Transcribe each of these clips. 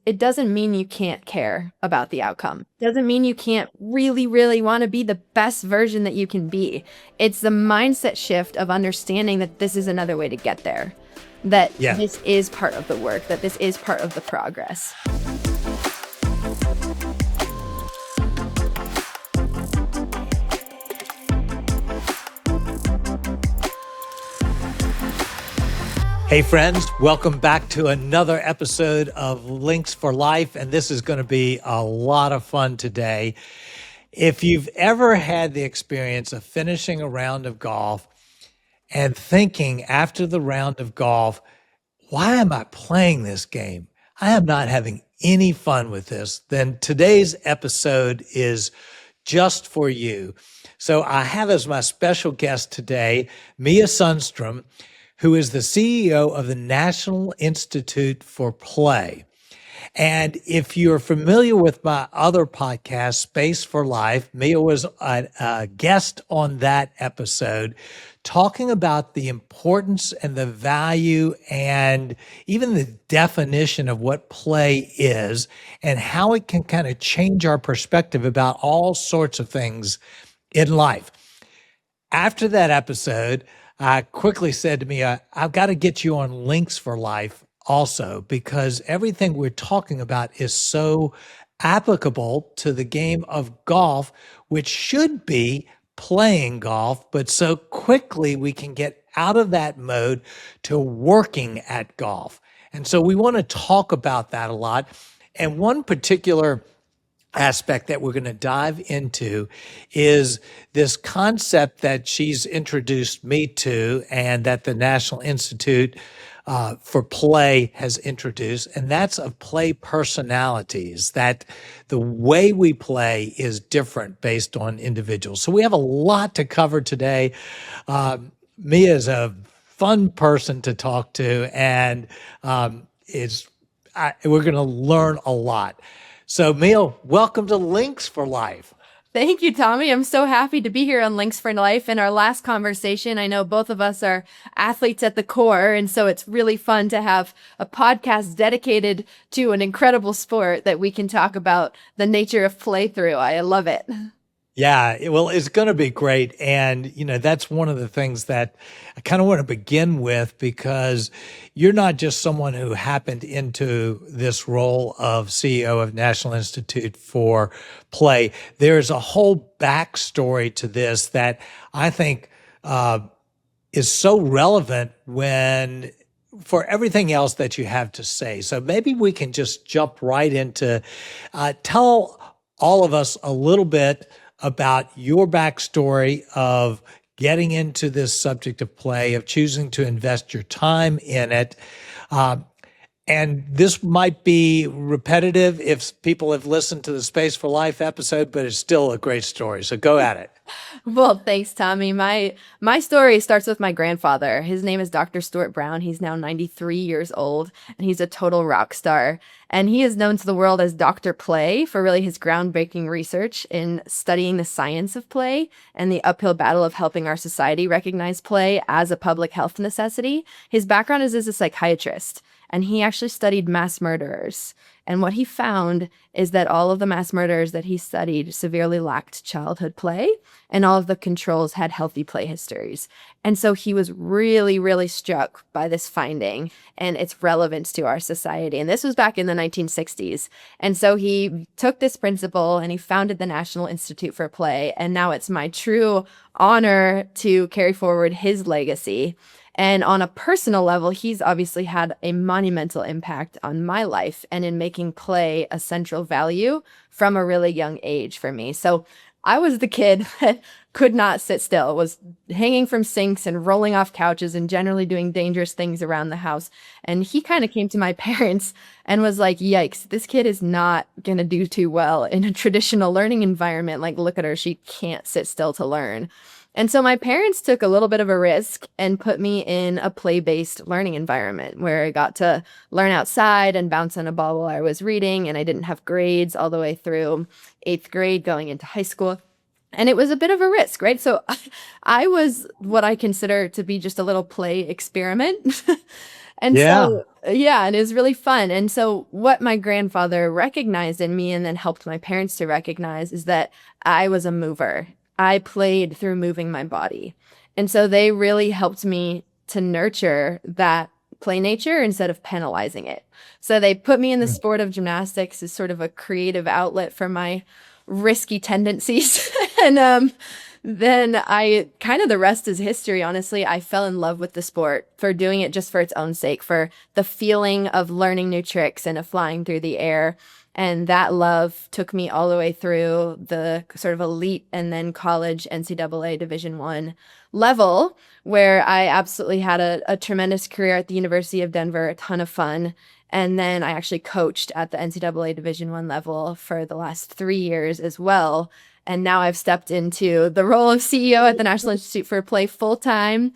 it doesn't mean you can't care about the outcome. It doesn't mean you can't really, really want to be the best version that you can be. It's the mindset shift of understanding that this is another way to get there, that Yeah. this is part of the work, that this is part of the progress. Hey friends, welcome back to another episode of Links for Life, and this is going to be a lot of fun today. If you've ever had the experience of finishing a round of golf and thinking after the round of golf, why am I playing this game? I am not having any fun with this, then today's episode is just for you. So I have as my special guest today, Mia Sundstrom, who is the CEO of the National Institute for Play. And if you're familiar with my other podcast, Space for Life, Mia was a guest on that episode talking about the importance and the value and even the definition of what play is and how it can kind of change our perspective about all sorts of things in life. After that episode, I quickly said to me, I've got to get you on Links for Life also, because everything we're talking about is so applicable to the game of golf, which should be playing golf, but so quickly we can get out of that mode to working at golf. And so we want to talk about that a lot. And one particular aspect that we're going to dive into is this concept that she's introduced me to and that the National Institute for Play has introduced, and that's of play personalities, that the way we play is different based on individuals. So we have a lot to cover today. Mia is a fun person to talk to, and we're going to learn a lot. So, Mia, welcome to Links for Life. Thank you, Tommy. I'm so happy to be here on Links for Life. In our last conversation, I know both of us are athletes at the core, and so it's really fun to have a podcast dedicated to an incredible sport that we can talk about the nature of play through. I love it. Yeah, well, it's going to be great. And, that's one of the things that I kind of want to begin with, because you're not just someone who happened into this role of CEO of National Institute for Play. There's a whole backstory to this that I think is so relevant for everything else that you have to say. So maybe we can just jump right into tell all of us a little bit about your backstory of getting into this subject of play, of choosing to invest your time in it. And this might be repetitive if people have listened to the Space for Life episode, but it's still a great story. So go at it. Well, thanks, Tommy. My story starts with my grandfather. His name is Dr. Stuart Brown. He's now 93 years old, and he's a total rock star. And he is known to the world as Dr. Play for really his groundbreaking research in studying the science of play and the uphill battle of helping our society recognize play as a public health necessity. His background is as a psychiatrist, and he actually studied mass murderers. And what he found is that all of the mass murderers that he studied severely lacked childhood play, and all of the controls had healthy play histories. And so he was really, really struck by this finding and its relevance to our society. And this was back in the 1960s. And so he took this principle and he founded the National Institute for Play. And now it's my true honor to carry forward his legacy. And on a personal level, he's obviously had a monumental impact on my life and in making play a central value from a really young age for me. So I was the kid that could not sit still, was hanging from sinks and rolling off couches and generally doing dangerous things around the house. And he kind of came to my parents and was like, yikes, this kid is not going to do too well in a traditional learning environment. Like, look at her, she can't sit still to learn. And so my parents took a little bit of a risk and put me in a play-based learning environment where I got to learn outside and bounce on a ball while I was reading, and I didn't have grades all the way through 8th grade going into high school. And it was a bit of a risk, right? So I was what I consider to be just a little play experiment. And Yeah. so, yeah, and it was really fun. And so, what my grandfather recognized in me and then helped my parents to recognize is that I was a mover. I played through moving my body. And so, they really helped me to nurture that play nature instead of penalizing it. So, they put me in the Mm. sport of gymnastics as sort of a creative outlet for my risky tendencies. and then I kind of the rest is history, honestly. I fell in love with the sport for doing it just for its own sake, for the feeling of learning new tricks and of flying through the air. And that love took me all the way through the sort of elite and then college NCAA Division One level, where I absolutely had a tremendous career at the University of Denver, a ton of fun. And then I actually coached at the NCAA Division One level for the last 3 years as well. And now I've stepped into the role of CEO at the National Institute for Play full time,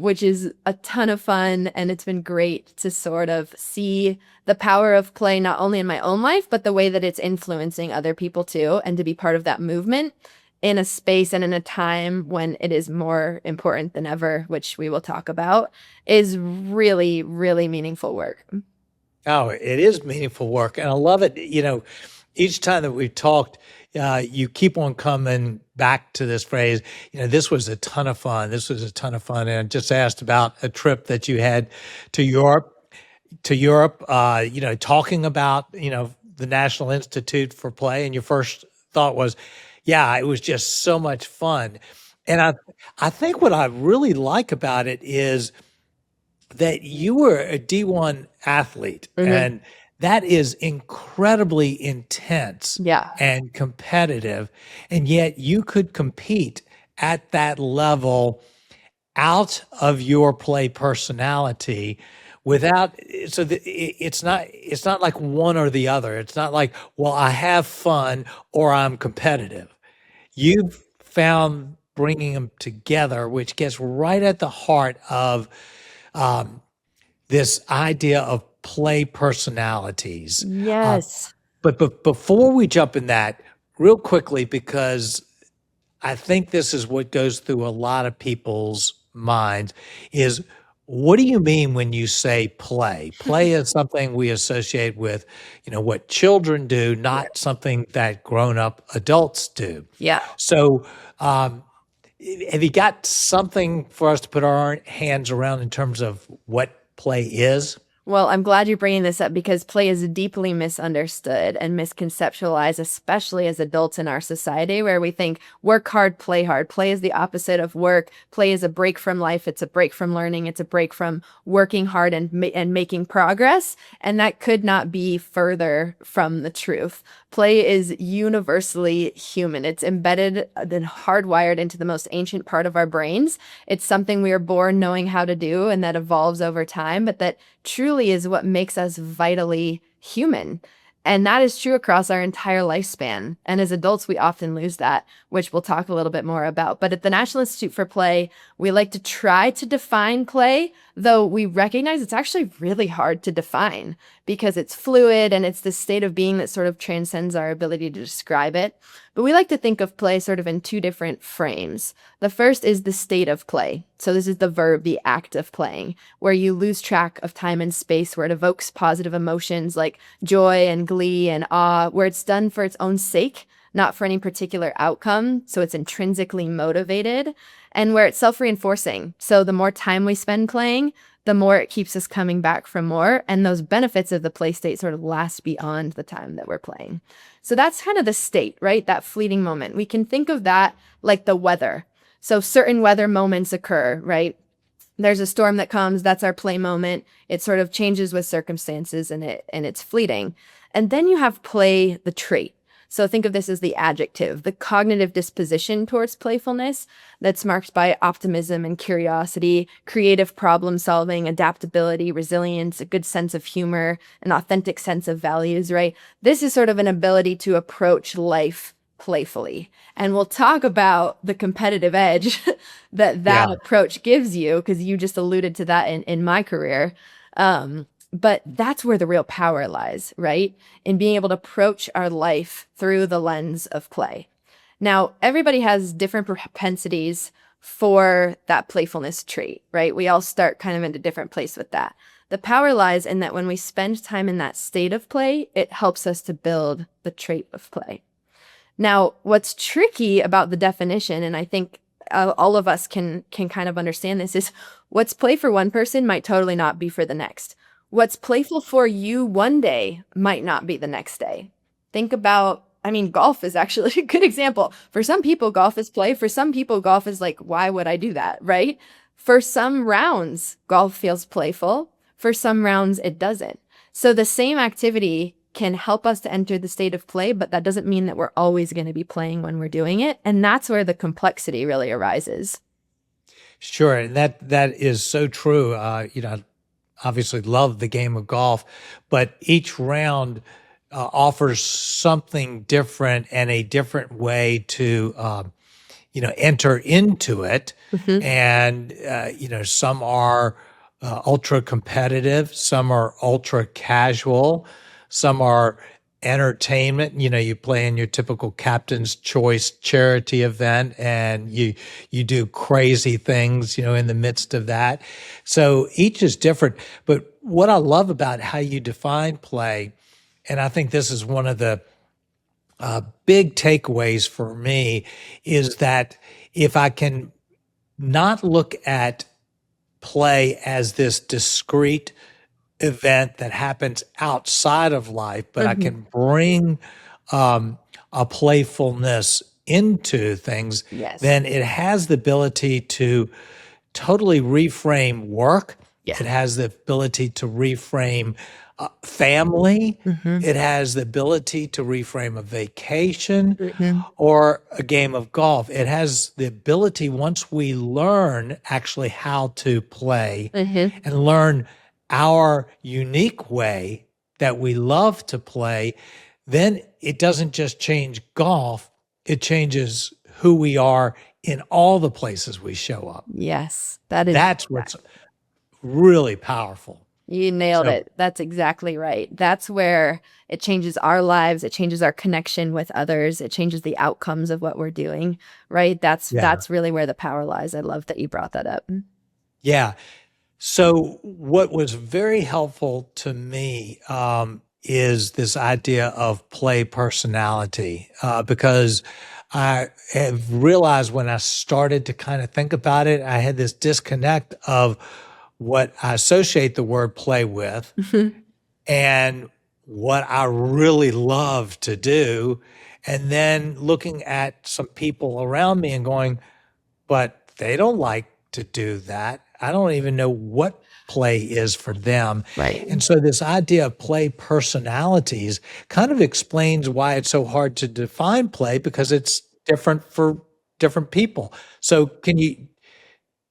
which is a ton of fun. And it's been great to sort of see the power of play, not only in my own life, but the way that it's influencing other people too, and to be part of that movement in a space and in a time when it is more important than ever, which we will talk about, is really, really meaningful work. Oh, it is meaningful work, and I love it. Each time that we've talked, you keep on coming back to this phrase. This was a ton of fun. This was a ton of fun, and I just asked about a trip that you had to Europe. Talking about the National Institute for Play, and your first thought was, "Yeah, it was just so much fun." And I think what I really like about it is that you were a D1 athlete, Hmm. and that is incredibly intense Yeah. and competitive, and yet you could compete at that level out of your play personality without it's not like one or the other. It's not like, well, I have fun or I'm competitive. You've found bringing them together, which gets right at the heart of um, this idea of play personalities. Uh, Yes. but before we jump in that, real quickly, because I think this is what goes through a lot of people's minds, is what do you mean when you say play? Play is something we associate with, what children do, Yeah. not something that grown-up adults do. Yeah. So, um, have you got something for us to put our hands around in terms of what play is? Well, I'm glad you're bringing this up because play is deeply misunderstood and misconceptualized, especially as adults in our society, where we think work hard, play hard. Play is the opposite of work. Play is a break from life. It's a break from learning. It's a break from working hard and making progress. And that could not be further from the truth. Play is universally human. It's embedded and hardwired into the most ancient part of our brains. It's something we are born knowing how to do and that evolves over time, but that truly is what makes us vitally human. And that is true across our entire lifespan. And as adults, we often lose that, which we'll talk a little bit more about. But at the National Institute for Play, we like to try to define play, though we recognize it's actually really hard to define because it's fluid and it's this state of being that sort of transcends our ability to describe it. But we like to think of play sort of in two different frames. The first is the state of play. So this is the verb, the act of playing, where you lose track of time and space, where it evokes positive emotions like joy and glee and awe, where it's done for its own sake, not for any particular outcome. So it's intrinsically motivated, and where it's self-reinforcing. So the more time we spend playing, the more it keeps us coming back for more. And those benefits of the play state sort of last beyond the time that we're playing. So that's kind of the state, right? That fleeting moment. We can think of that like the weather. So certain weather moments occur, right? There's a storm that comes, that's our play moment. It sort of changes with circumstances and it's fleeting. And then you have play, the trait. So think of this as the adjective, the cognitive disposition towards playfulness that's marked by optimism and curiosity, creative problem solving, adaptability, resilience, a good sense of humor, an authentic sense of values, right? This is sort of an ability to approach life playfully. And we'll talk about the competitive edge that Yeah. approach gives you, because you just alluded to that in my career. But that's where the real power lies, right? In being able to approach our life through the lens of play. Now, everybody has different propensities for that playfulness trait, right? We all start kind of in a different place with that. The power lies in that when we spend time in that state of play, it helps us to build the trait of play. Now, what's tricky about the definition, and I think all of us can kind of understand this, is what's play for one person might totally not be for the next. What's playful for you one day might not be the next day. Think about, I mean, golf is actually a good example. For some people, golf is play. For some people, golf is like, why would I do that, right? For some rounds, golf feels playful. For some rounds, it doesn't. So the same activity can help us to enter the state of play, but that doesn't mean that we're always going to be playing when we're doing it. And that's where the complexity really arises. Sure, and that is so true. I obviously love the game of golf, but each round offers something different and a different way to enter into it. And some are ultra competitive, some are ultra casual, some are entertainment. You play in your typical captain's choice charity event, and you do crazy things in the midst of that. So each is different. But what I love about how you define play, and I think this is one of the big takeaways for me, is that if I can not look at play as this discrete event that happens outside of life, but I can bring a playfulness into things, Yes. then it has the ability to totally reframe work. Yeah. It has the ability to reframe family. It has the ability to reframe a vacation or a game of golf. It has the ability, once we learn actually how to play and learn our unique way that we love to play, then it doesn't just change golf, it changes who we are in all the places we show up. Yes, that is. That's what's really powerful. You nailed So- it. That's exactly right. That's where it changes our lives. It changes our connection with others. It changes the outcomes of what we're doing, right? That's really where the power lies. I love that you brought that up. Yeah. So what was very helpful to me is this idea of play personality, because I have realized when I started to kind of think about it, I had this disconnect of what I associate the word play with and what I really love to do. And then looking at some people around me and going, but they don't like to do that. I don't even know what play is for them. Right. And so this idea of play personalities kind of explains why it's so hard to define play, because it's different for different people. So can you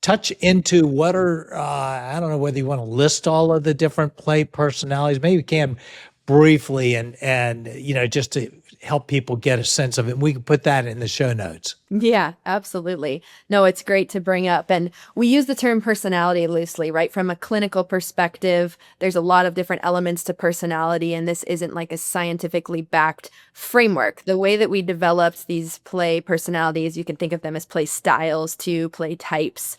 touch into what are, I don't know whether you want to list all of the different play personalities, maybe you can briefly and just to help people get a sense of it. We can put that in the show notes. Yeah, absolutely. No, it's great to bring up. And we use the term personality loosely, right? From a clinical perspective, there's a lot of different elements to personality, and this isn't like a scientifically backed framework. The way that we developed these play personalities, you can think of them as play styles too, play types,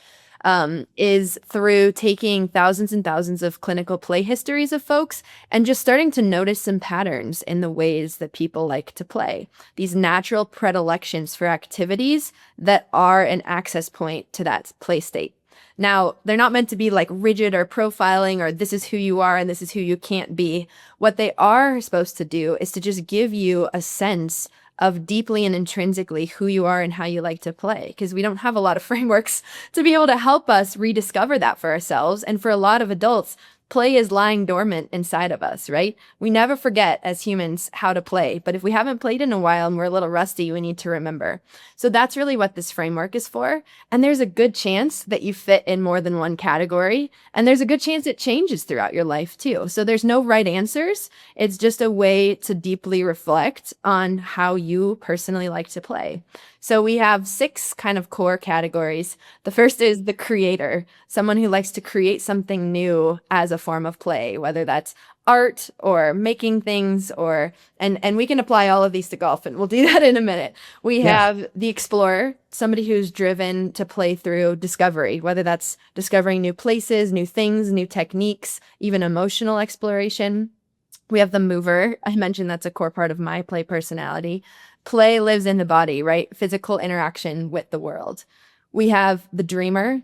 is through taking thousands and thousands of clinical play histories of folks and just starting to notice some patterns in the ways that people like to play. These natural predilections for activities that are an access point to that play state. Now, they're not meant to be like rigid or profiling or this is who you are and this is who you can't be. What they are supposed to do is to just give you a sense of deeply and intrinsically who you are and how you like to play, because we don't have a lot of frameworks to be able to help us rediscover that for ourselves. And for a lot of adults, play is lying dormant inside of us, right? We never forget as humans how to play, but if we haven't played in a while and we're a little rusty, we need to remember. So that's really what this framework is for. And there's a good chance that you fit in more than one category, and there's a good chance it changes throughout your life too. So there's no right answers. It's just a way to deeply reflect on how you personally like to play. So we have 6 kind of core categories. The first is the creator, someone who likes to create something new as a form of play, whether that's art or making things, or and we can apply all of these to golf, and we'll do that in a minute. We Yeah. have the explorer, somebody who's driven to play through discovery, whether that's discovering new places, new things, new techniques, even emotional exploration. We have the mover. I mentioned that's a core part of my play personality. Play lives in the body, right? Physical interaction with the world. We have the dreamer,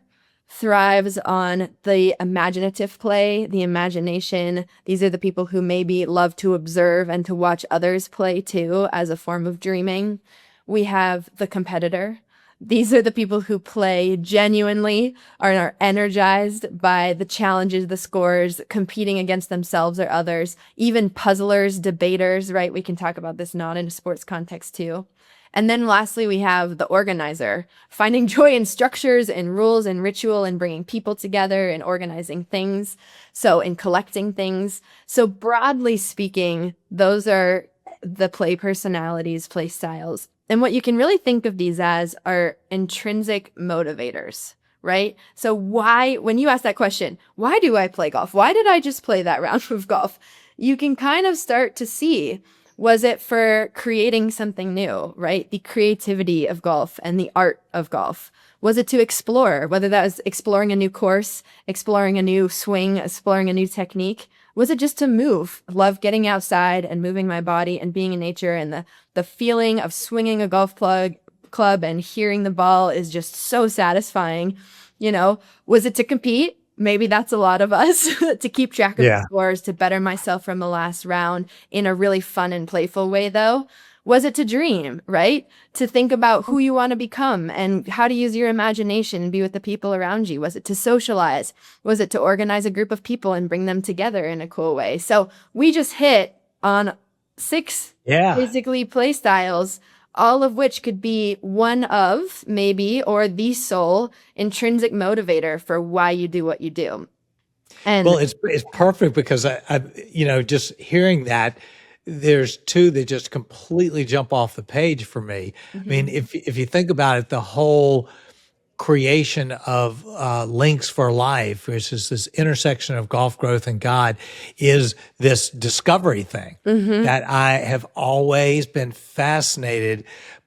thrives on the imaginative play, the imagination. These are the people who maybe love to observe and to watch others play too, as a form of dreaming. We have the competitor. These are the people who play genuinely, are energized by the challenges, the scores, competing against themselves or others, even puzzlers, debaters, right? We can talk about this not in a sports context too. And then lastly, we have the organizer, finding joy in structures and rules and ritual and bringing people together and organizing things. So in collecting things. So broadly speaking, those are the play personalities, play styles. And what you can really think of these as are intrinsic motivators, right? So why, when you ask that question, why do I play golf? Why did I just play that round of golf? You can kind of start to see, was it for creating something new, right? The creativity of golf and the art of golf. Was it to explore, whether that was exploring a new course, exploring a new swing, exploring a new technique? Was it just to move? Love getting outside and moving my body and being in nature, and the feeling of swinging a club and hearing the ball is just so satisfying. You know, was it to compete? Maybe that's a lot of us to keep track of the Yeah. scores, to better myself from the last round in a really fun and playful way, though. Was it to dream, right? To think about who you want to become and how to use your imagination and be with the people around you. Was it to socialize? Was it to organize a group of people and bring them together in a cool way? So we just hit on 6 Yeah. basically play styles, all of which could be one of maybe or the sole intrinsic motivator for why you do what you do. And Well, it's perfect because just hearing that, there's two that just completely jump off the page for me. I mean, if you think about it, the whole creation of Links for Life, which is this intersection of golf growth and God, is this discovery thing that I have always been fascinated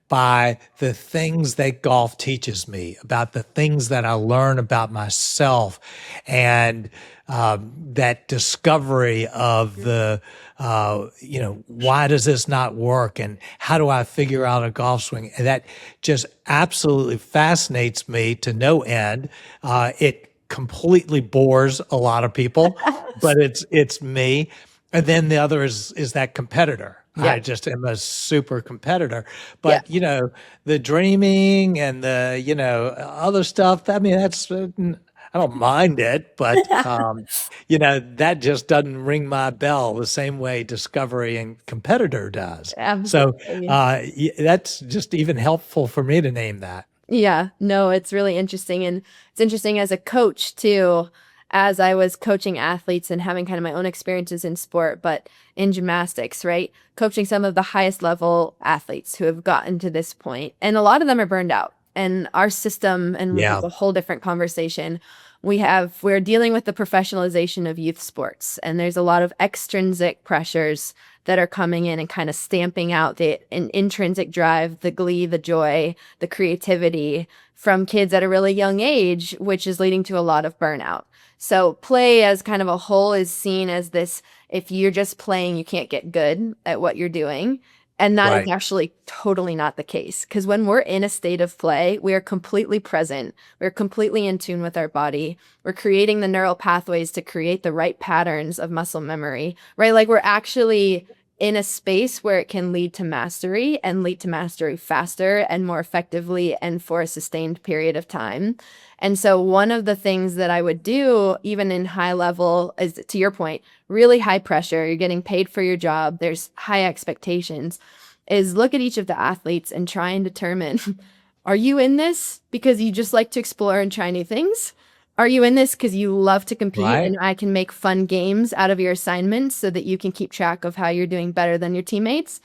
by, the things that golf teaches me, about the things that I learn about myself, and that discovery of the, why does this not work? And how do I figure out a golf swing? And that just absolutely fascinates me to no end. It completely bores a lot of people, but it's me. And then the other is that competitor. yeah, I just am a super competitor. yeah, But, the dreaming and the, other stuff, I mean, that's, I don't mind it, but, that just doesn't ring my bell the same way discovery and competitor does. So absolutely. that's just even helpful for me to name that. Yeah, no, it's really interesting. And it's interesting as a coach too, as I was coaching athletes and having kind of my own experiences in sport, but in gymnastics, right? Coaching some of the highest level athletes who have gotten to this point, and a lot of them are burned out. And our system, and Yeah. it's a whole different conversation. We're dealing with the professionalization of youth sports, and there's a lot of extrinsic pressures that are coming in and kind of stamping out an intrinsic drive, the glee, the joy, the creativity from kids at a really young age, which is leading to a lot of burnout. So play as kind of a whole is seen as this, if you're just playing, you can't get good at what you're doing. And that is Right. actually totally not the case. Because when we're in a state of play, we are completely present. We're completely in tune with our body. We're creating the neural pathways to create the right patterns of muscle memory, right? Like we're actually in a space where it can lead to mastery, and lead to mastery faster and more effectively and for a sustained period of time. And so one of the things that I would do, even in high level, is, to your point, really high pressure, you're getting paid for your job, there's high expectations, is look at each of the athletes and try and determine, are you in this because you just like to explore and try new things? Are you in this because you love to compete Right. and I can make fun games out of your assignments so that you can keep track of how you're doing better than your teammates?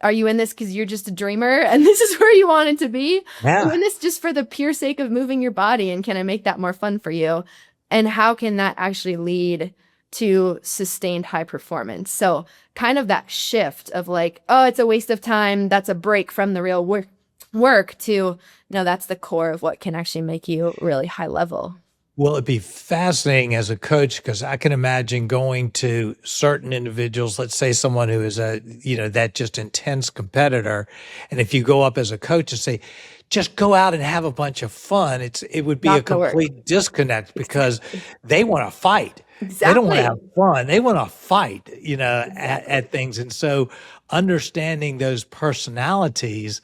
Are you in this because you're just a dreamer and this is where you wanted to be? Are you Yeah. in this just for the pure sake of moving your body, and can I make that more fun for you? And how can that actually lead to sustained high performance. So kind of that shift of like, oh, it's a waste of time. That's a break from the real work to, no, that's the core of what can actually make you really high level. Will it be fascinating as a coach? Because I can imagine going to certain individuals, let's say someone who is that just intense competitor. And if you go up as a coach and say, just go out and have a bunch of fun, it would be a Not gonna work. complete disconnect because they want to fight. They don't want to Exactly. have fun. They want to fight, at things. And so understanding those personalities,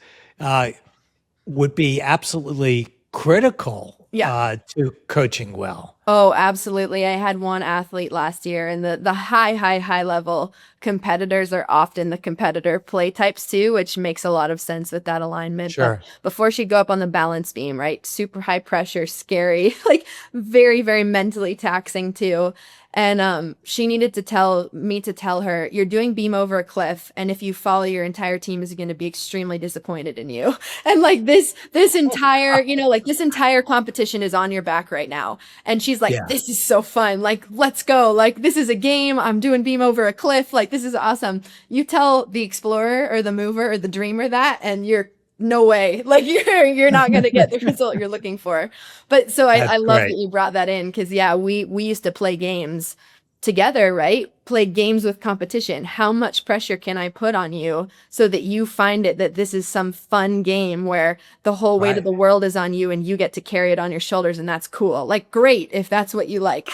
would be absolutely critical Yeah. to coaching well. Oh, absolutely. I had one athlete last year, and the high level competitors are often the competitor play types too, which makes a lot of sense with that alignment. But Sure. before she'd go up on the balance beam, right? Super high pressure, scary, like very, very mentally taxing too. And she needed to tell her, you're doing beam over a cliff, and if you fall, your entire team is going to be extremely disappointed in you. And like this entire, like this entire competition is on your back right now. And she's like, Yeah. this is so fun. Like, let's go. Like, this is a game. I'm doing beam over a cliff. Like, this is awesome. You tell the explorer or the mover or the dreamer that, and you're no way. Like, you're not going to get the result you're looking for. But so That's I love great. that you brought that in because, yeah, we used to play games together, right? Play games with competition. How much pressure can I put on you so that you find it that this is some fun game where the whole weight of Right. the world is on you and you get to carry it on your shoulders, and that's cool. Like, great if that's what you like.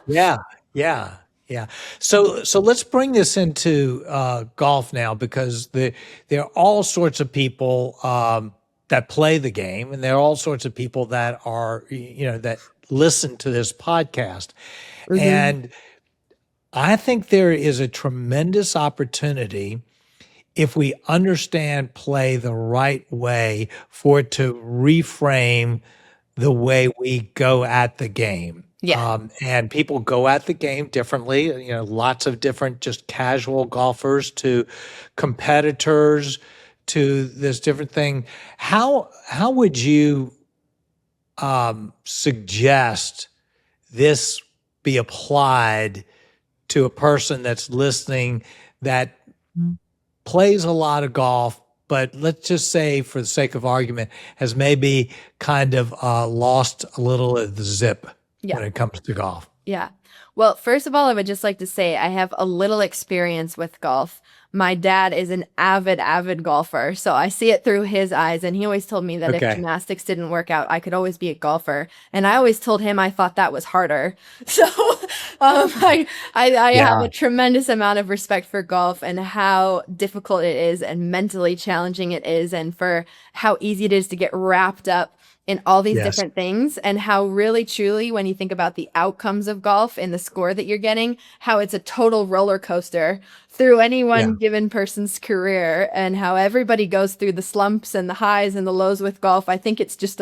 Yeah. Yeah. Yeah. So let's bring this into golf now because there are all sorts of people that play the game, and there are all sorts of people that are that listen to this podcast, Mhm. and I think there is a tremendous opportunity if we understand play the right way for it to reframe the way we go at the game. Yeah. And people go at the game differently, lots of different just casual golfers to competitors to this different thing. How would you suggest this be applied to a person that's listening that plays a lot of golf, but let's just say, for the sake of argument, has maybe kind of lost a little of the zip Yeah. when it comes to golf? Yeah. Well, first of all, I would just like to say I have a little experience with golf. My dad is an avid golfer, so I see it through his eyes. And he always told me that if Okay. gymnastics didn't work out, I could always be a golfer. And I always told him I thought that was harder. So I have Yeah. a tremendous amount of respect for golf and how difficult it is and mentally challenging it is, and for how easy it is to get wrapped up in all these Yes. different things, and how really truly when you think about the outcomes of golf and the score that you're getting, how it's a total roller coaster through any Yeah. one given person's career, and how everybody goes through the slumps and the highs and the lows with golf. I think it's just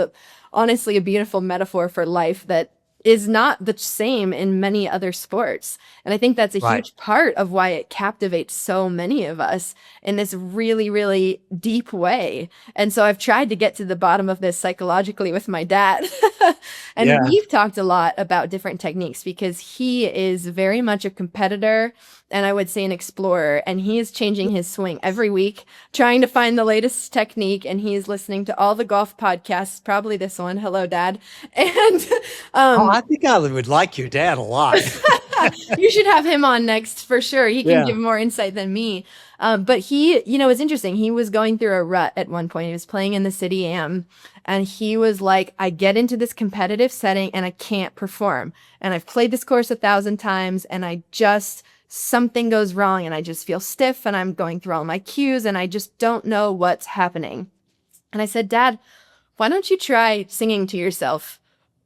honestly a beautiful metaphor for life that is not the same in many other sports. And I think that's a Right. huge part of why it captivates so many of us in this really, really deep way. And so I've tried to get to the bottom of this psychologically with my dad. And Yeah. we've talked a lot about different techniques because he is very much a competitor and I would say an explorer. And he is changing his swing every week, trying to find the latest technique. And he is listening to all the golf podcasts, probably this one. Hello, Dad. And Oh, um, I think I would like your dad a lot. you should have him on next for sure. He can Yeah. give more insight than me. But he, it's interesting. He was going through a rut at one point. He was playing in the City Am, and he was like, I get into this competitive setting and I can't perform. And I've played this course 1,000 times and something goes wrong and I just feel stiff and I'm going through all my cues and I just don't know what's happening. And I said, Dad, why don't you try singing to yourself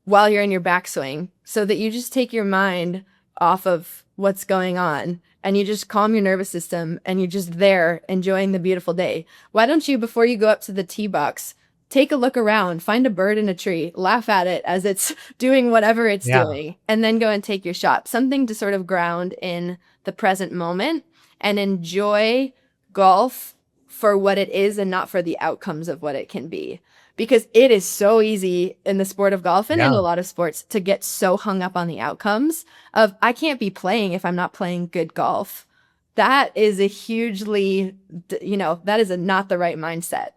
while you're in your backswing so that you just take your mind off of what's going on and you just calm your nervous system and you're just there enjoying the beautiful day. Why don't you, before you go up to the tee box, take a look around, find a bird in a tree, laugh at it as it's doing whatever it's Yeah. doing, and then go and take your shot. Something to sort of ground in the present moment and enjoy golf for what it is and not for the outcomes of what it can be. because it is so easy in the sport of golf and in a Yeah. lot of sports to get so hung up on the outcomes of I can't be playing if I'm not playing good golf. That is a hugely, that is not the right mindset.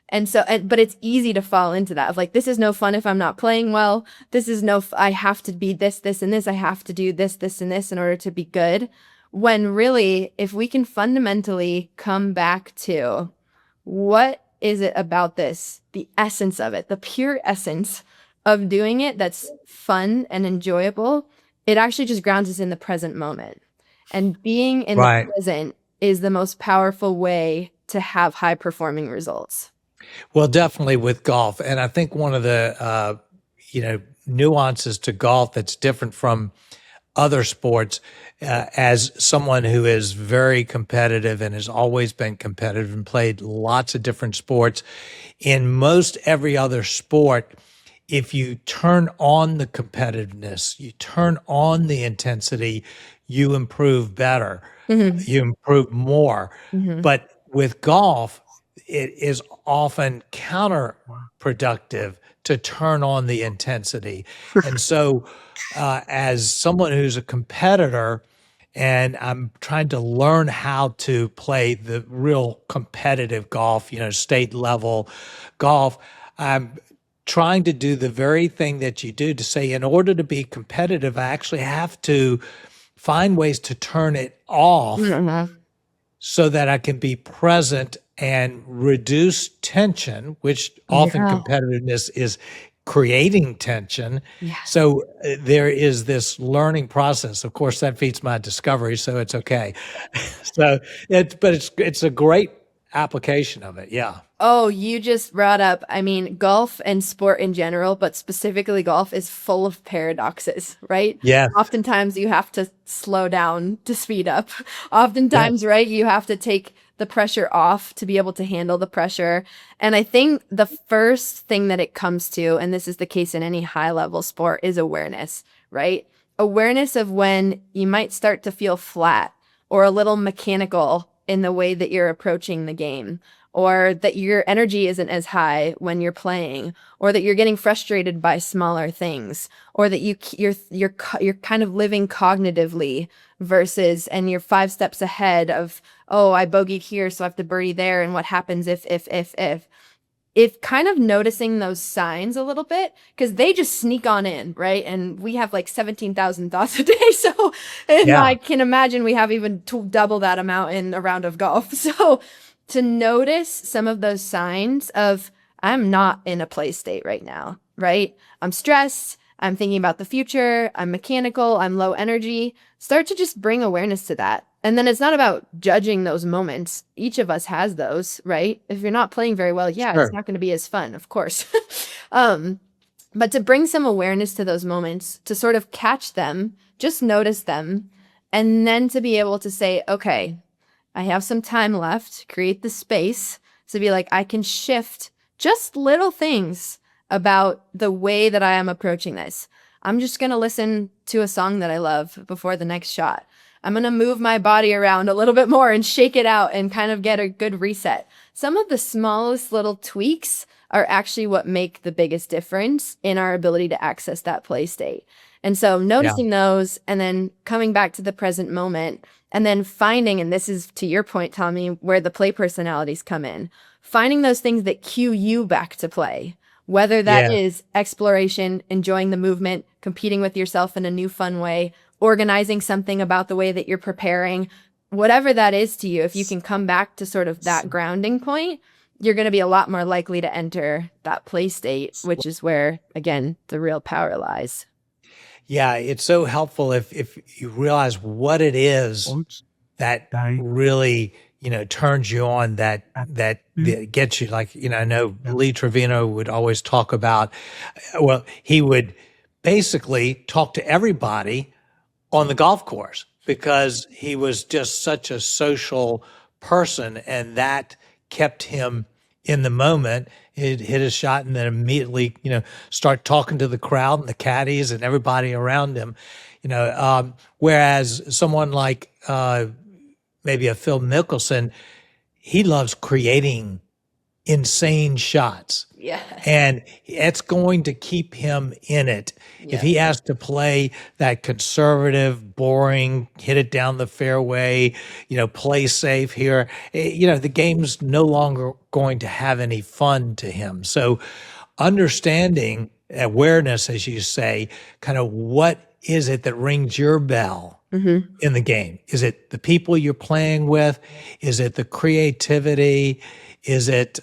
And so, but it's easy to fall into that of like, this is no fun if I'm not playing well. This is I have to be this, this, and this. I have to do this, this, and this in order to be good. When really, if we can fundamentally come back to what is it about this, the essence of it, the pure essence of doing it that's fun and enjoyable, it actually just grounds us in the present moment. And being in the Right. present is the most powerful way to have high performing results. Well, definitely with golf. And I think one of the, nuances to golf that's different from other sports, as someone who is very competitive and has always been competitive and played lots of different sports, in most every other sport, if you turn on the competitiveness, you turn on the intensity, you improve better, Mm-hmm. you improve more. Mm-hmm. But with golf, it is often counterproductive to turn on the intensity. And so, as someone who's a competitor, and I'm trying to learn how to play the real competitive golf, state level golf, I'm trying to do the very thing that you do to say, in order to be competitive, I actually have to find ways to turn it off Mm-hmm. so that I can be present and reduce tension, which often Yeah. competitiveness is creating tension. Yes. So there is this learning process. Of course, that feeds my discovery, so it's okay. So it's a great application of it. Yeah. Oh, you just brought up, I mean, golf and sport in general, but specifically golf is full of paradoxes, right? Yes. Oftentimes you have to slow down to speed up. Yes. Oftentimes, right, you have to take the pressure off to be able to handle the pressure. And I think the first thing that it comes to, and this is the case in any high level sport, is awareness, right? Awareness of when you might start to feel flat or a little mechanical in the way that you're approaching the game, or that your energy isn't as high when you're playing, or that you're getting frustrated by smaller things, or that you're kind of living cognitively versus, and you're 5 steps ahead of, oh, I bogeyed here, so I have to birdie there, and what happens if kind of noticing those signs a little bit, because they just sneak on in, right? And we have like 17,000 thoughts a day. So, and Yeah. I can imagine we have even double that amount in a round of golf. So to notice some of those signs of, I'm not in a play state right now, right? I'm stressed. I'm thinking about the future. I'm mechanical. I'm low energy. Start to just bring awareness to that. And then it's not about judging those moments. Each of us has those, right? If you're not playing very well, yeah, it's Sure. not going to be as fun, of course. But to bring some awareness to those moments, to sort of catch them, just notice them, and then to be able to say, okay, I have some time left, create the space to be like, I can shift just little things about the way that I am approaching this. I'm just going to listen to a song that I love before the next shot. I'm going to move my body around a little bit more and shake it out and kind of get a good reset. Some of the smallest little tweaks are actually what make the biggest difference in our ability to access that play state. And so noticing those and then coming back to the present moment and then finding, and this is to your point, Tommy, where the play personalities come in, finding those things that cue you back to play, whether that Yeah. is exploration, enjoying the movement, competing with yourself in a new fun way, organizing something about the way that you're preparing, whatever that is to you, if you can come back to sort of that grounding point, you're going to be a lot more likely to enter that play state, which is where, again, the real power lies. Yeah, it's so helpful if you realize what it is that really, turns you on, that gets you. Like, I know Lee Trevino would always talk about, well, he would basically talk to everybody on the golf course because he was just such a social person, and that kept him in the moment. He'd hit a shot and then immediately, start talking to the crowd and the caddies and everybody around him. Whereas someone like maybe a Phil Mickelson, he loves creating insane shots. Yes. And it's going to keep him in it. If Yes. he has to play that conservative, boring, hit it down the fairway, play safe here, the game's no longer going to have any fun to him. So understanding awareness, as you say, kind of what is it that rings your bell Mm-hmm. in the game? Is it the people you're playing with? Is it the creativity? Is it,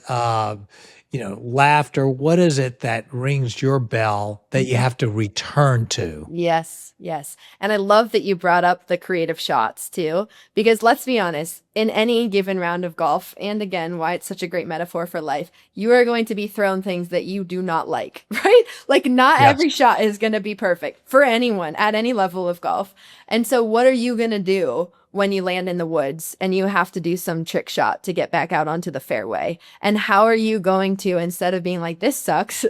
laughter? What is it that rings your bell that you have to return to? Yes, yes. And I love that you brought up the creative shots too, because let's be honest, in any given round of golf, and again, why it's such a great metaphor for life, you are going to be thrown things that you do not like, right? Like, not Yes. every shot is going to be perfect for anyone at any level of golf. And so, what are you going to do when you land in the woods and you have to do some trick shot to get back out onto the fairway? And how are you going to, instead of being like, this sucks,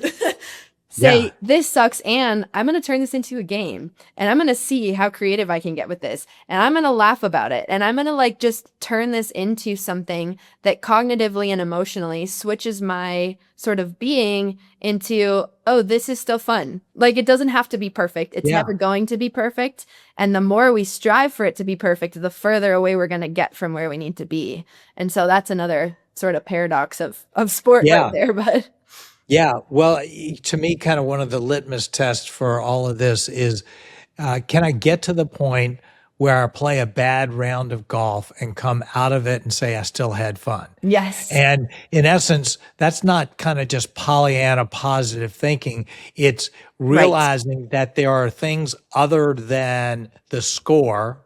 say, Yeah. this sucks, and I'm going to turn this into a game, and I'm going to see how creative I can get with this, and I'm going to laugh about it, and I'm going to like just turn this into something that cognitively and emotionally switches my sort of being into, oh, this is still fun. Like, it doesn't have to be perfect. It's Yeah. never going to be perfect. And the more we strive for it to be perfect, the further away we're going to get from where we need to be. And so that's another sort of paradox of sport right Yeah. there. But Yeah. Well, to me, kind of one of the litmus tests for all of this is, can I get to the point where I play a bad round of golf and come out of it and say I still had fun? yes, And in essence, that's not kind of just Pollyanna positive thinking. It's right. realizing that there are things other than the score,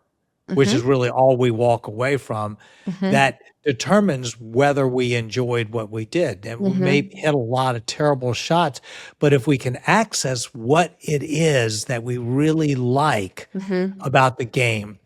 which Mm-hmm. is really all we walk away from, Mm-hmm. that determines whether we enjoyed what we did. And we may Mm-hmm. hit a lot of terrible shots, but if we can access what it is that we really like Mm-hmm. about the game,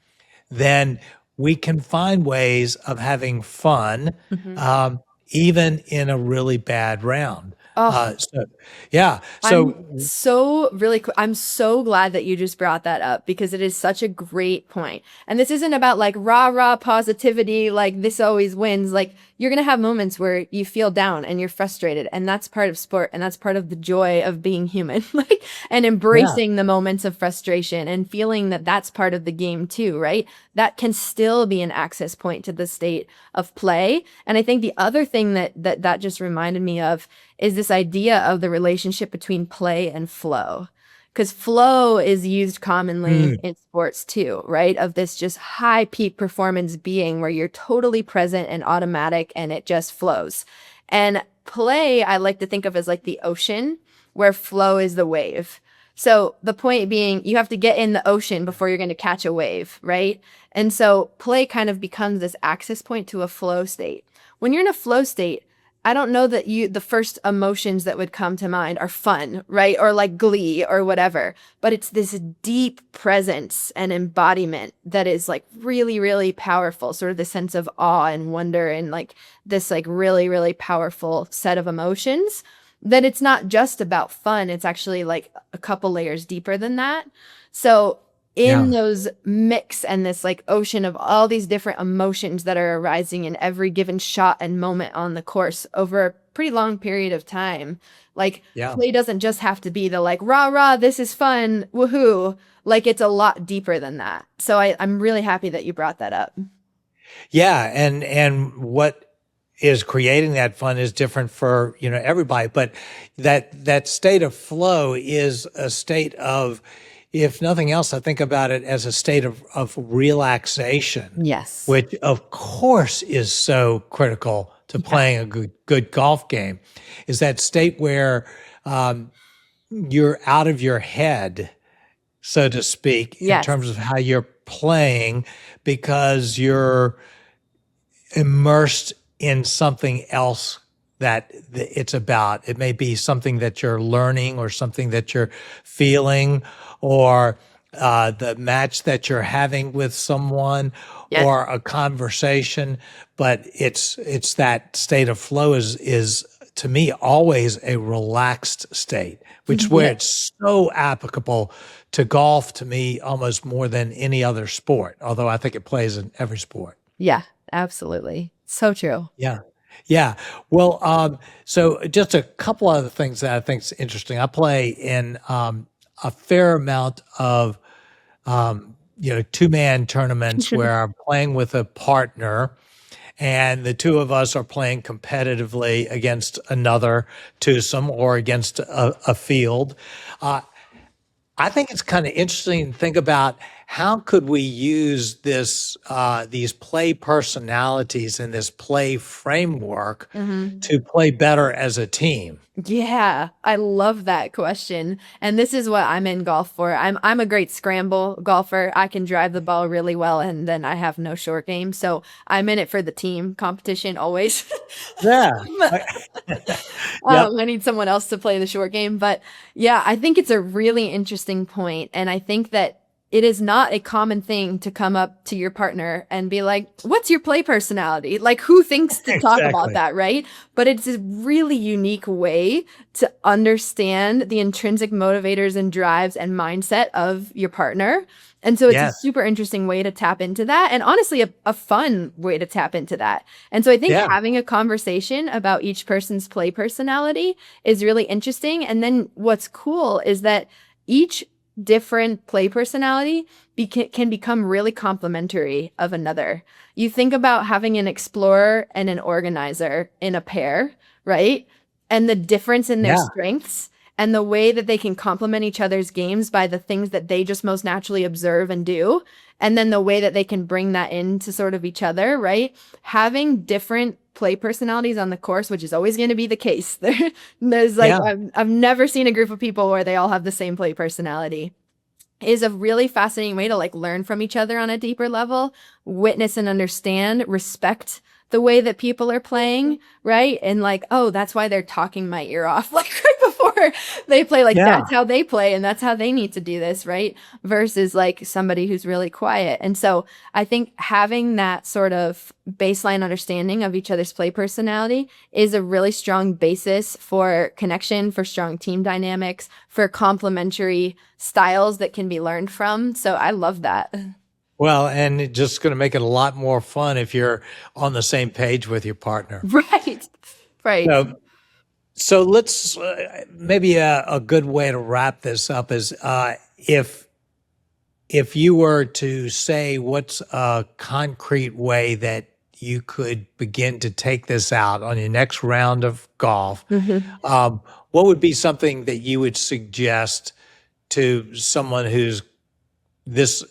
then we can find ways of having fun, Mm-hmm. um, even in a really bad round. Oh, So, yeah. I'm So, so I'm so glad that you just brought that up because it is such a great point. And this isn't about like rah rah positivity, like this always wins. Like, you're going to have moments where you feel down and you're frustrated, and that's part of sport, and that's part of the joy of being human. Like, and yeah, embracing the moments of frustration and feeling that that's part of the game too, right? That can still be an access point to the state of play. And I think the other thing that just reminded me of is this idea of the relationship between play and flow. Because flow is used commonly mm, in sports too, right? Of this just high peak performance being where you're totally present and automatic and it just flows. And play, I like to think of as like the ocean, where flow is the wave. So the point being, you have to get in the ocean before you're going to catch a wave, right? And so play kind of becomes this access point to a flow state. When you're in a flow state, I don't know that the first emotions that would come to mind are fun, right? Or like glee or whatever, but it's this deep presence and embodiment that is like really, really powerful, sort of the sense of awe and wonder and like this like really, really powerful set of emotions that it's not just about fun. It's actually like a couple layers deeper than that. So in yeah, those mix and this like ocean of all these different emotions that are arising in every given shot and moment on the course over a pretty long period of time, like yeah. play doesn't just have to be the like rah rah, this is fun, woohoo. Like, it's a lot deeper than that. So I'm really happy that you brought that up. Yeah, and what is creating that fun is different for, everybody, but that state of flow is a state of, if nothing else, I think about it as a state of relaxation, Yes. which of course is so critical to Yeah. playing a good golf game, is that state where you're out of your head, so to speak, in Yes. terms of how you're playing, because you're immersed in something else that it's about. It may be something that you're learning or something that you're feeling, or the match that you're having with someone, Yes. or a conversation. But it's that state of flow is to me always a relaxed state, which where Yeah. it's so applicable to golf to me almost more than any other sport, although I think it plays in every sport. Yeah, absolutely. So true. Yeah. Yeah. Well, so just a couple other things that I think is interesting. I play in a fair amount of two-man tournaments where I'm playing with a partner, and the two of us are playing competitively against another twosome or against a field. I think it's kind of interesting to think about how could we use these play personalities and this play framework Mhm. to play better as a team. Yeah, I love that question. And this is what I'm in golf for. I'm a great scramble golfer. I can drive the ball really well and then I have no short game. So I'm in it for the team competition always. Yeah. Yep. I need someone else to play the short game. But yeah, I think it's a really interesting point. And I think that it is not a common thing to come up to your partner and be like, what's your play personality? Like, who thinks to talk about Exactly. that, right? But it's a really unique way to understand the intrinsic motivators and drives and mindset of your partner. And so it's a Yes. super interesting way to tap into that. And honestly, a fun way to tap into that. And so I think Yeah. having a conversation about each person's play personality is really interesting. And then what's cool is that each different play personality can become really complementary of another. You think about having an explorer and an organizer in a pair, right? And the difference in their Yeah. strengths and the way that they can complement each other's games by the things that they just most naturally observe and do. And then the way that they can bring that into sort of each other, right? Having different play personalities on the course, which is always going to be the case. There's like, Yeah. I've never seen a group of people where they all have the same play personality, is a really fascinating way to like learn from each other on a deeper level, witness and understand, respect the way that people are playing, right? And like, oh, that's why they're talking my ear off like right before they play. Like Yeah. that's how they play and that's how they need to do this, right? Versus like somebody who's really quiet. And so I think having that sort of baseline understanding of each other's play personality is a really strong basis for connection, for strong team dynamics, for complementary styles that can be learned from. So I love that. Well, and it's just going to make it a lot more fun if you're on the same page with your partner. Right. Right. So, so let's maybe a good way to wrap this up is if you were to say what's a concrete way that you could begin to take this out on your next round of golf, Mhm. what would be something that you would suggest to someone who's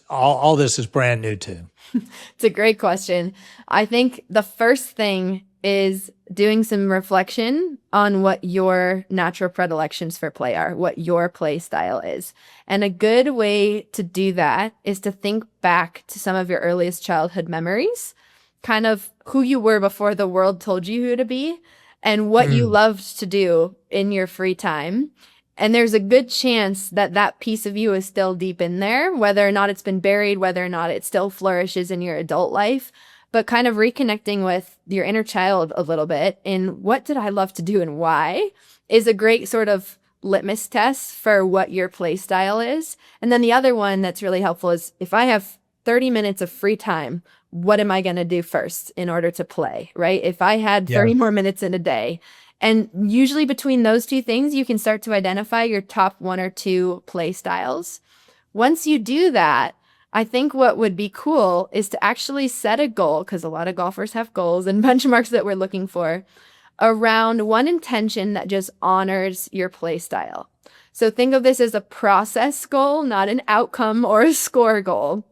all this is brand new to? It's a great question. I think the first thing is doing some reflection on what your natural predilections for play are, what your play style is. And a good way to do that is to think back to some of your earliest childhood memories, kind of who you were before the world told you who to be, and what you Mm, loved to do in your free time. And there's a good chance that that piece of you is still deep in there, whether or not it's been buried, whether or not it still flourishes in your adult life, but kind of reconnecting with your inner child a little bit in what did I love to do and why is a great sort of litmus test for what your play style is. And then the other one that's really helpful is if I have 30 minutes of free time, what am I going to do first in order to play, right? If I had yeah. 30 more minutes in a day, and usually between those two things, you can start to identify your top one or two play styles. Once you do that, I think what would be cool is to actually set a goal, because a lot of golfers have goals and benchmarks that we're looking for, around one intention that just honors your play style. So think of this as a process goal, not an outcome or a score goal.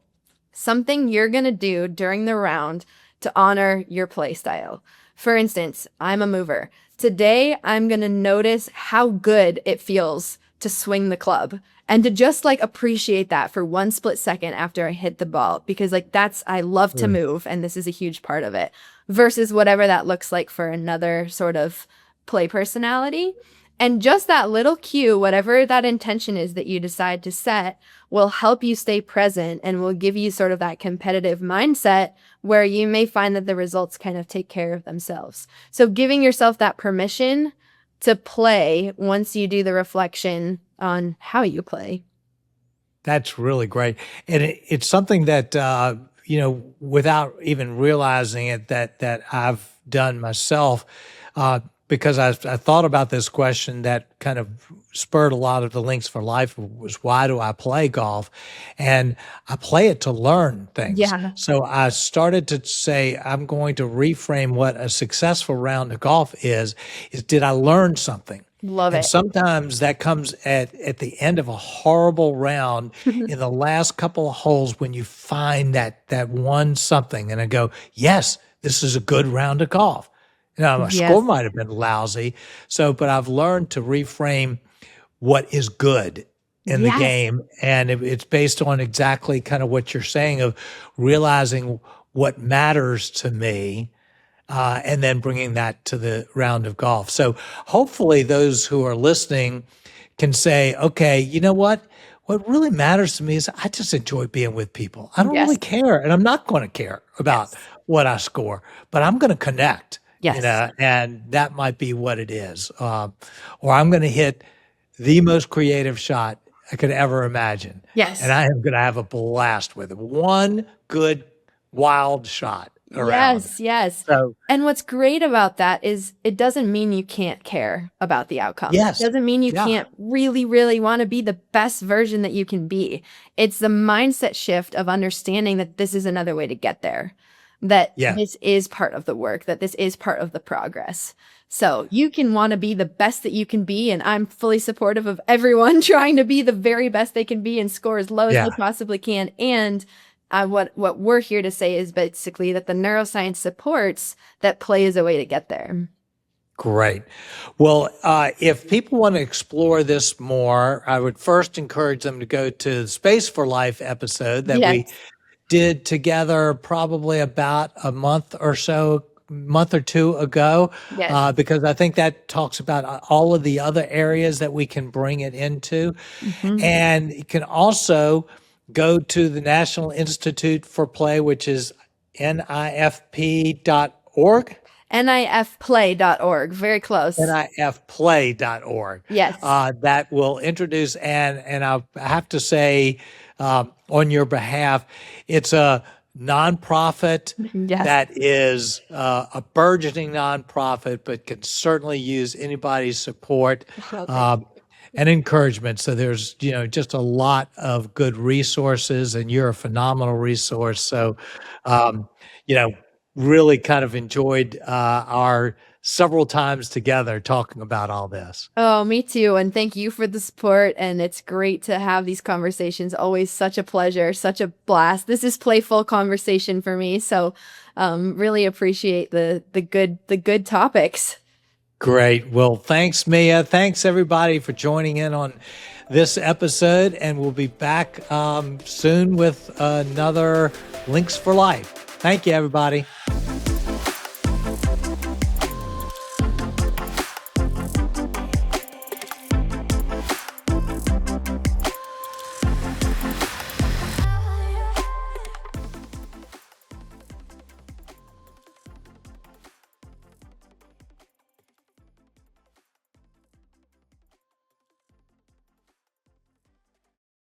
Something you're going to do during the round to honor your play style. For instance, I'm a mover. Today, I'm going to notice how good it feels to swing the club and to just like appreciate that for one split second after I hit the ball, because like I love to Mm. move and this is a huge part of it, versus whatever that looks like for another sort of play personality. And just that little cue, whatever that intention is that you decide to set, will help you stay present and will give you sort of that competitive mindset where you may find that the results kind of take care of themselves. So giving yourself that permission to play once you do the reflection on how you play. That's really great. And it's something that, without even realizing it, that I've done myself, because I thought about this question that kind of spurred a lot of the Links for Life was, why do I play golf? And I play it to learn things. Yeah. So I started to say, I'm going to reframe what a successful round of golf is did I learn something? Love And it. sometimes that comes at the end of a horrible round in the last couple of holes when you find that one something and I go, yes, this is a good round of golf. Now, my score Yes. might have been lousy. So, but I've learned to reframe what is good in the Yes. game. And it's based on exactly kind of what you're saying of realizing what matters to me, and then bringing that to the round of golf. So hopefully those who are listening can say, okay, you know what? What really matters to me is I just enjoy being with people. I don't really Yes. care, and I'm not going to care about Yes. what I score, but I'm going to connect, Yes. and that might be what it is. Or I'm going to hit the most creative shot I could ever imagine, and Yes. I am going to have a blast with it. One good, wild shot around. Yes, yes. So And what's great about that is it doesn't mean you can't care about the outcome. It yes, doesn't mean you yeah, can't really, really want to be the best version that you can be. It's the mindset shift of understanding that this is another way to get there, that yeah, this is part of the work, that this is part of the progress. So you can want to be the best that you can be. And I'm fully supportive of everyone trying to be the very best they can be and score as low as they yeah. possibly can. And what we're here to say is basically that the neuroscience supports that play is a way to get there. Great. Well, if people want to explore this more, I would first encourage them to go to the Space for Life episode that we Yes. did together probably about a month or two ago, Yes. because I think that talks about all of the other areas that we can bring it into. Mhm. And you can also go to the National Institute for Play, which is nifp.org. nifplay.org. Very close. nifplay.org. Yes. That will introduce, and I have to say, on your behalf, it's a nonprofit Yes. that is a burgeoning nonprofit, but can certainly use anybody's support. Well, thank Um, and encouragement. So there's, just a lot of good resources, and you're a phenomenal resource. So, um, you know, really kind of enjoyed our several times together talking about all this. Oh, me too. And thank you for the support. And it's great to have these conversations. Always such a pleasure, such a blast. This is playful conversation for me. So really appreciate the good topics. Great. Well, thanks, Mia. Thanks, everybody, for joining in on this episode. And we'll be back soon with another Links for Life. Thank you, everybody.